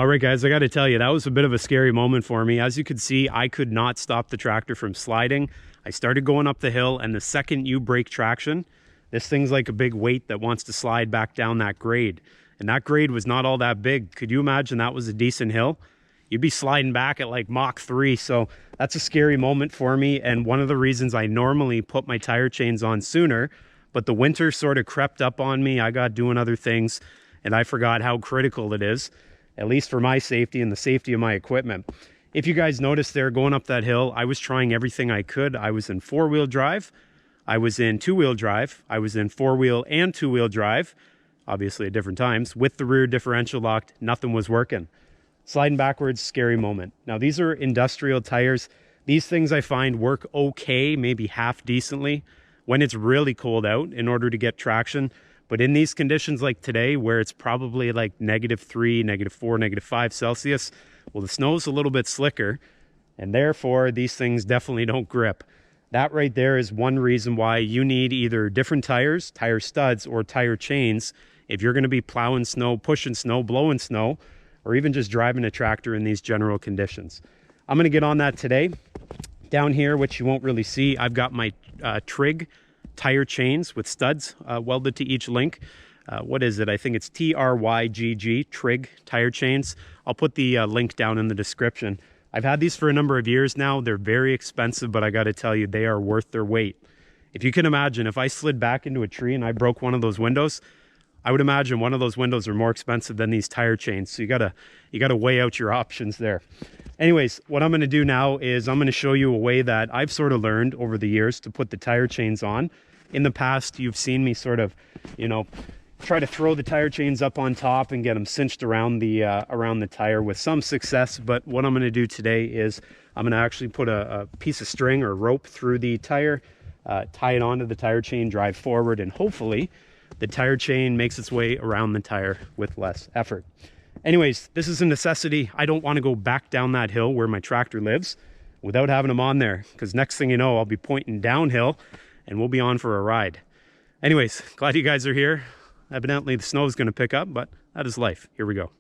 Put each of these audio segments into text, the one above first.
All right, guys, I got to tell you, that was a bit of a scary moment for me. As you could see, I could not stop the tractor from sliding. I started going up the hill, and the second you break traction, this thing's like a big weight that wants to slide back down that grade. And that grade was not all that big. Could you imagine that was a decent hill? You'd be sliding back at like Mach 3. So that's a scary moment for me. And one of the reasons I normally put my tire chains on sooner, but the winter sort of crept up on me. I got doing other things and I forgot how critical it is, at least for my safety and the safety of my equipment. If you guys noticed there going up that hill, I was trying everything I could. I was in 4-wheel drive. I was in 2-wheel drive. I was in 4-wheel and 2-wheel drive, obviously at different times. With the rear differential locked, nothing was working. Sliding backwards, scary moment. Now these are industrial tires. These things I find work okay, maybe half decently when it's really cold out in order to get traction. But in these conditions like today, where it's probably like -3, -4, -5 Celsius, well, the snow's a little bit slicker, and therefore these things definitely don't grip. That right there is one reason why you need either different tires, tire studs, or tire chains if you're going to be plowing snow, pushing snow, blowing snow, or even just driving a tractor in these general conditions. I'm going to get on that today. Down here, which you won't really see, I've got my Trygg tire chains with studs welded to each link. What is it? I think it's Trygg, Trygg tire chains. I'll put the link down in the description. I've had these for a number of years now. They're very expensive, but I got to tell you, they are worth their weight. If you can imagine, if I slid back into a tree and I broke one of those windows, I would imagine one of those windows are more expensive than these tire chains. So you gotta weigh out your options there. Anyways, what I'm going to do now is I'm going to show you a way that I've sort of learned over the years to put the tire chains on. In the past, you've seen me sort of, try to throw the tire chains up on top and get them cinched around the tire with some success. But what I'm going to do today is I'm going to actually put a piece of string or rope through the tire, tie it onto the tire chain, drive forward, and hopefully the tire chain makes its way around the tire with less effort. Anyways, this is a necessity. I don't want to go back down that hill where my tractor lives without having them on there, because next thing you know, I'll be pointing downhill and we'll be on for a ride. Anyways, glad you guys are here. Evidently the snow is going to pick up, but that is life. Here we go.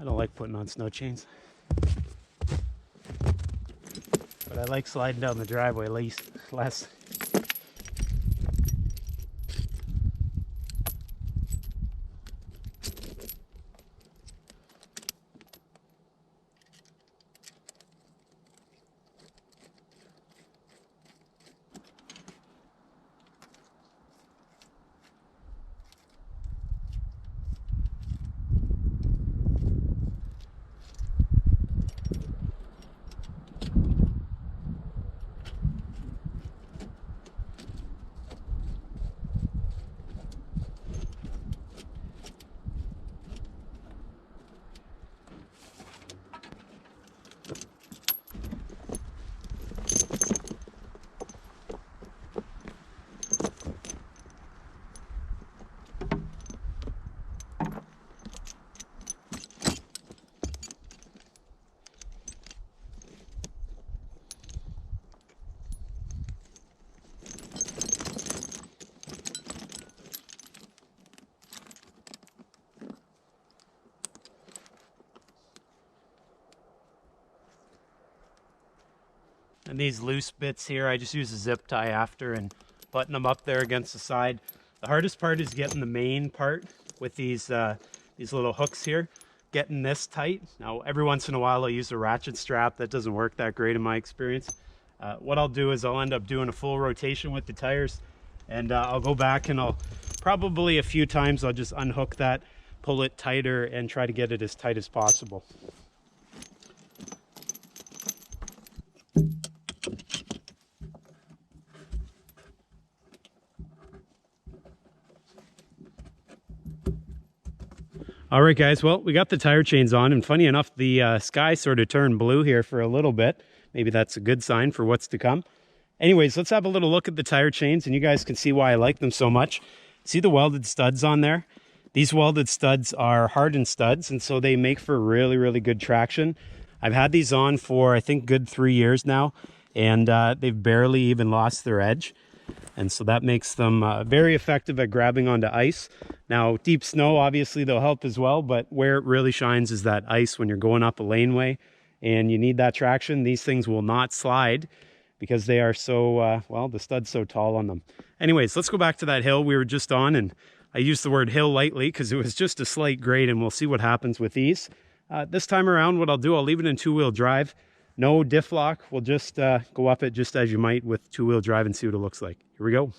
I don't like putting on snow chains, but I like sliding down the driveway less. And these loose bits here, I just use a zip tie after and button them up there against the side. The hardest part is getting the main part with these little hooks here, getting this tight. Now, every once in a while, I'll use a ratchet strap. That doesn't work that great in my experience. What I'll do is I'll end up doing a full rotation with the tires, and I'll go back and I'll probably a few times I'll just unhook that, pull it tighter, and try to get it as tight as possible. All right, guys, well, we got the tire chains on, and funny enough, the sky sort of turned blue here for a little bit. Maybe that's a good sign for what's to come. Anyways, let's have a little look at the tire chains, and you guys can see why I like them so much. See the welded studs on there? These welded studs are hardened studs, and so they make for really, really good traction. I've had these on for, I think, good 3 years now, and they've barely even lost their edge. And so that makes them very effective at grabbing onto ice. Now, deep snow, obviously, they'll help as well, but where it really shines is that ice when you're going up a laneway and you need that traction. These things will not slide because they are so, well, the stud's so tall on them. Anyways, let's go back to that hill we were just on, and I used the word hill lightly because it was just a slight grade, and we'll see what happens with these. This time around, what I'll do, I'll leave it in two-wheel drive. No diff lock. We'll just go up it just as you might with two-wheel drive and see what it looks like. Here we go.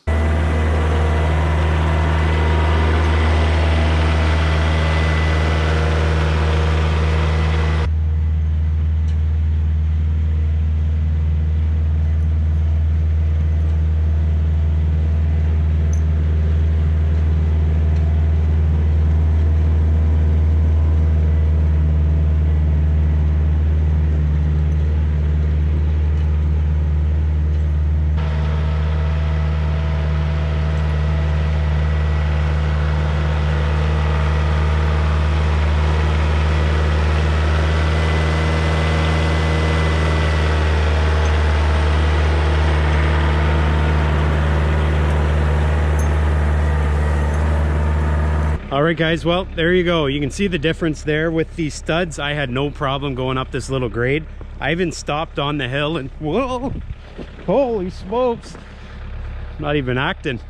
All right, guys, well, there you go. You can see the difference there with these studs. I had no problem going up this little grade. I even stopped on the hill and whoa, holy smokes, not even acting,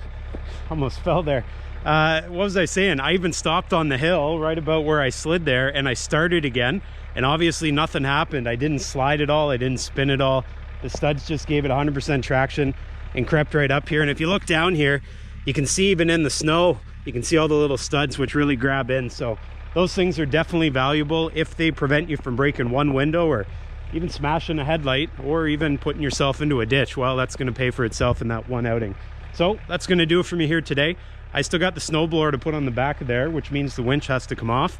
almost fell there. What was I saying? I even stopped on the hill right about where I slid there, and I started again, and obviously nothing happened. I didn't slide at all, I didn't spin at all. The studs just gave it 100% traction and crept right up here. And if you look down here, you can see even in the snow, you can see all the little studs which really grab in. So those things are definitely valuable if they prevent you from breaking one window or even smashing a headlight or even putting yourself into a ditch. Well, that's going to pay for itself in that one outing. So that's going to do it for me here today. I still got the snowblower to put on the back of there, which means the winch has to come off.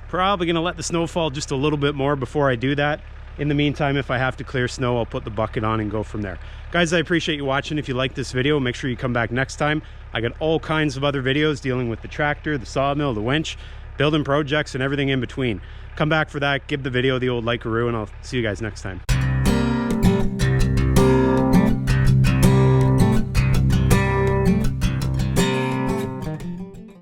Probably going to let the snow fall just a little bit more before I do that. In the meantime, if I have to clear snow, I'll put the bucket on and go from there. Guys, I appreciate you watching. If you like this video, make sure you come back next time. I got all kinds of other videos dealing with the tractor, the sawmill, the winch, building projects, and everything in between. Come back for that, give the video the old like-a-roo, and I'll see you guys next time.